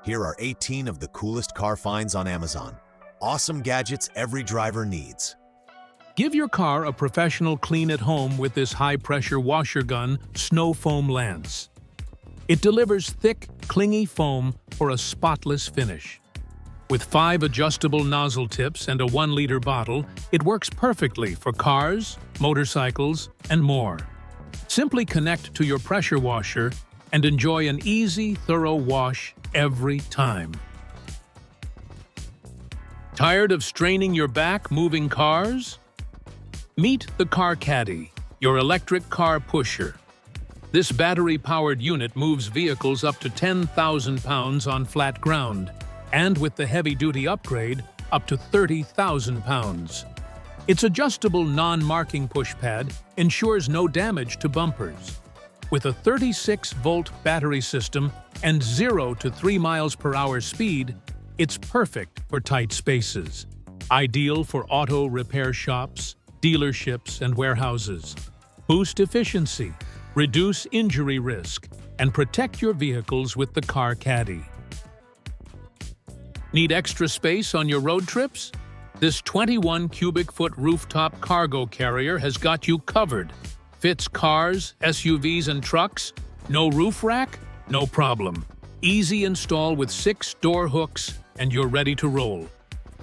Here are 18 of the coolest car finds on Amazon. Awesome gadgets every driver needs. Give your car a professional clean at home with this high-pressure washer gun Snow Foam Lance. It delivers thick, clingy foam for a spotless finish. With 5 adjustable nozzle tips and a 1-liter bottle, it works perfectly for cars, motorcycles, and more. Simply connect to your pressure washer and enjoy an easy, thorough wash every time. Tired of straining your back moving cars? Meet the Car Caddy, your electric car pusher. This battery-powered unit moves vehicles up to 10,000 pounds on flat ground, and with the heavy-duty upgrade, up to 30,000 pounds. Its adjustable non-marking push pad ensures no damage to bumpers. With a 36-volt battery system and 0 to 3 miles per hour speed, it's perfect for tight spaces. Ideal for auto repair shops, dealerships, and warehouses. Boost efficiency, reduce injury risk, and protect your vehicles with the Car Caddy. Need extra space on your road trips? This 21 cubic foot rooftop cargo carrier has got you covered. Fits cars, SUVs, and trucks? No roof rack? No problem. Easy install with 6 door hooks and you're ready to roll.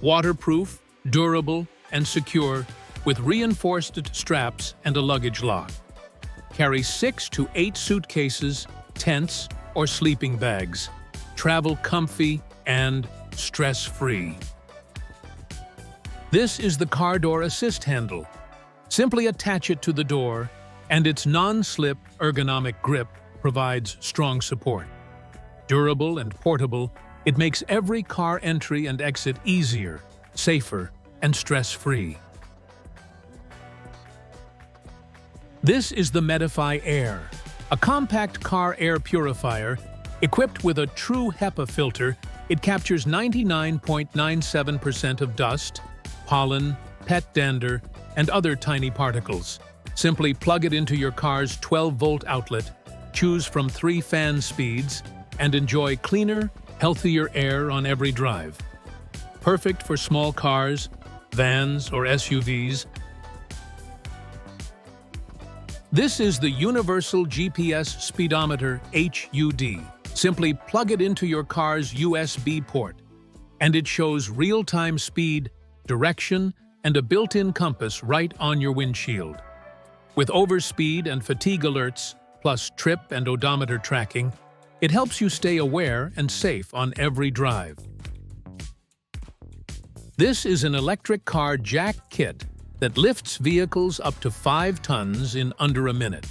Waterproof, durable, and secure with reinforced straps and a luggage lock. Carry 6 to 8 suitcases, tents, or sleeping bags. Travel comfy and stress-free. This is the car door assist handle. Simply attach it to the door, and its non-slip ergonomic grip provides strong support. Durable and portable, it makes every car entry and exit easier, safer, and stress-free. This is the Medify Air, a compact car air purifier equipped with a true HEPA filter. It captures 99.97% of dust, pollen, pet dander, and other tiny particles. Simply plug it into your car's 12-volt outlet, choose from 3 fan speeds, and enjoy cleaner, healthier air on every drive. Perfect for small cars, vans, or SUVs. This is the Universal GPS Speedometer HUD. Simply plug it into your car's USB port, and it shows real-time speed, direction, and a built-in compass right on your windshield. With overspeed and fatigue alerts, plus trip and odometer tracking, it helps you stay aware and safe on every drive. This is an electric car jack kit that lifts vehicles up to 5 tons in under a minute.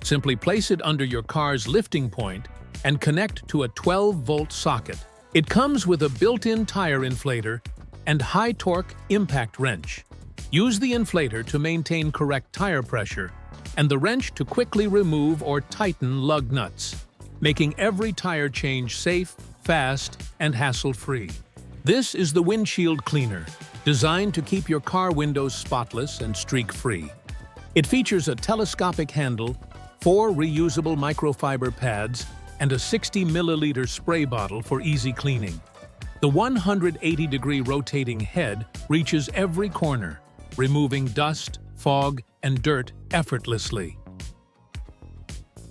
Simply place it under your car's lifting point and connect to a 12-volt socket. It comes with a built-in tire inflator and high-torque impact wrench. Use the inflator to maintain correct tire pressure and the wrench to quickly remove or tighten lug nuts, making every tire change safe, fast, and hassle-free. This is the windshield cleaner, designed to keep your car windows spotless and streak-free. It features a telescopic handle, 4 reusable microfiber pads, and a 60-milliliter spray bottle for easy cleaning. The 180-degree rotating head reaches every corner, removing dust, fog, and dirt effortlessly.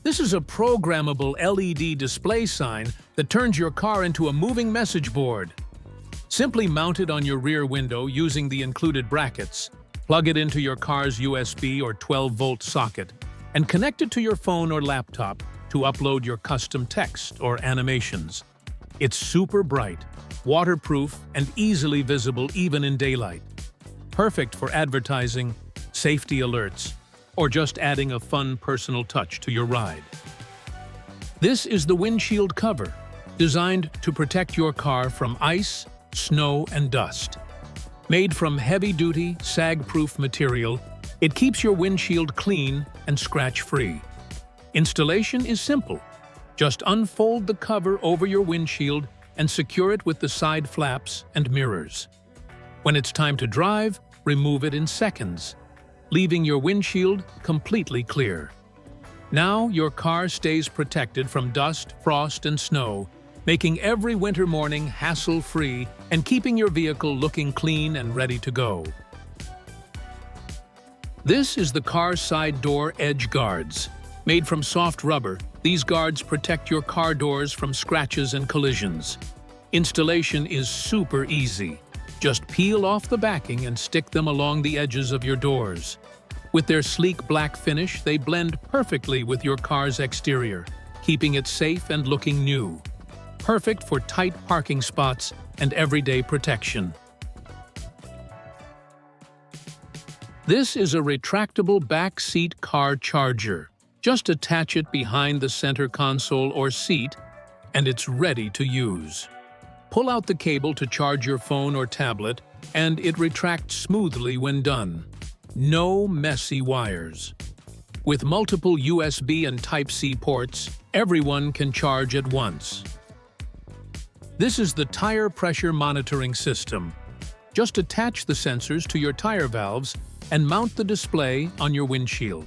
This is a programmable LED display sign that turns your car into a moving message board. Simply mount it on your rear window using the included brackets, plug it into your car's USB or 12-volt socket, and connect it to your phone or laptop to upload your custom text or animations. It's super bright, waterproof, and easily visible even in daylight. Perfect for advertising, safety alerts, or just adding a fun personal touch to your ride. This is the windshield cover, designed to protect your car from ice, snow, and dust. Made from heavy-duty, sag-proof material, it keeps your windshield clean and scratch-free. Installation is simple. Just unfold the cover over your windshield and secure it with the side flaps and mirrors. When it's time to drive, remove it in seconds, leaving your windshield completely clear. Now your car stays protected from dust, frost, and snow, making every winter morning hassle-free and keeping your vehicle looking clean and ready to go. This is the car side door edge guards. Made from soft rubber, these guards protect your car doors from scratches and collisions. Installation is super easy. Just peel off the backing and stick them along the edges of your doors. With their sleek black finish, they blend perfectly with your car's exterior, keeping it safe and looking new. Perfect for tight parking spots and everyday protection. This is a retractable back seat car charger. Just attach it behind the center console or seat, and it's ready to use. Pull out the cable to charge your phone or tablet, and it retracts smoothly when done. No messy wires. With multiple USB and Type-C ports, everyone can charge at once. This is the tire pressure monitoring system. Just attach the sensors to your tire valves and mount the display on your windshield.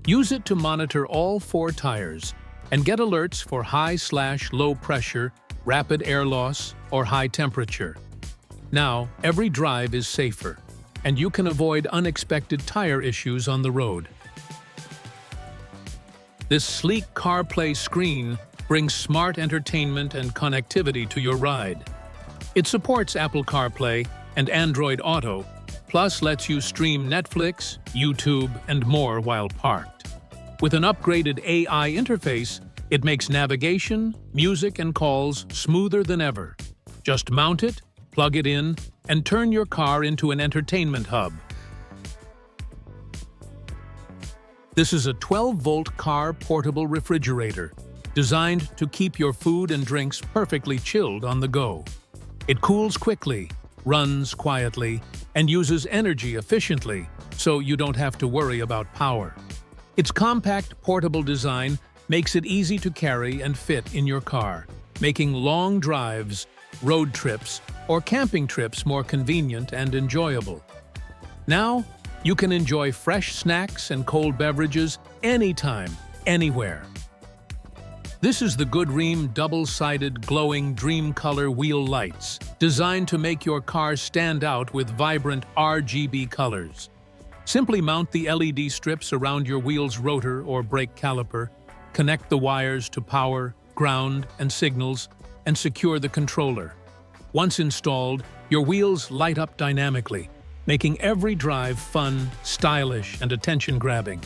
Use it to monitor all 4 tires and get alerts for high/low pressure, rapid air loss, or high temperature. Now, every drive is safer, and you can avoid unexpected tire issues on the road. This sleek CarPlay screen brings smart entertainment and connectivity to your ride. It supports Apple CarPlay and Android Auto, plus lets you stream Netflix, YouTube, and more while parked. With an upgraded AI interface, it makes navigation, music, and calls smoother than ever. Just mount it, plug it in, and turn your car into an entertainment hub. This is a 12-volt car portable refrigerator, designed to keep your food and drinks perfectly chilled on the go. It cools quickly, runs quietly, and uses energy efficiently, so you don't have to worry about power. Its compact, portable design makes it easy to carry and fit in your car, making long drives, road trips, or camping trips more convenient and enjoyable. Now, you can enjoy fresh snacks and cold beverages anytime, anywhere. This is the Goodream double-sided glowing Dream Color wheel lights, designed to make your car stand out with vibrant RGB colors. Simply mount the LED strips around your wheel's rotor or brake caliper, connect the wires to power, ground, and signals, and secure the controller. Once installed, your wheels light up dynamically, making every drive fun, stylish, and attention-grabbing.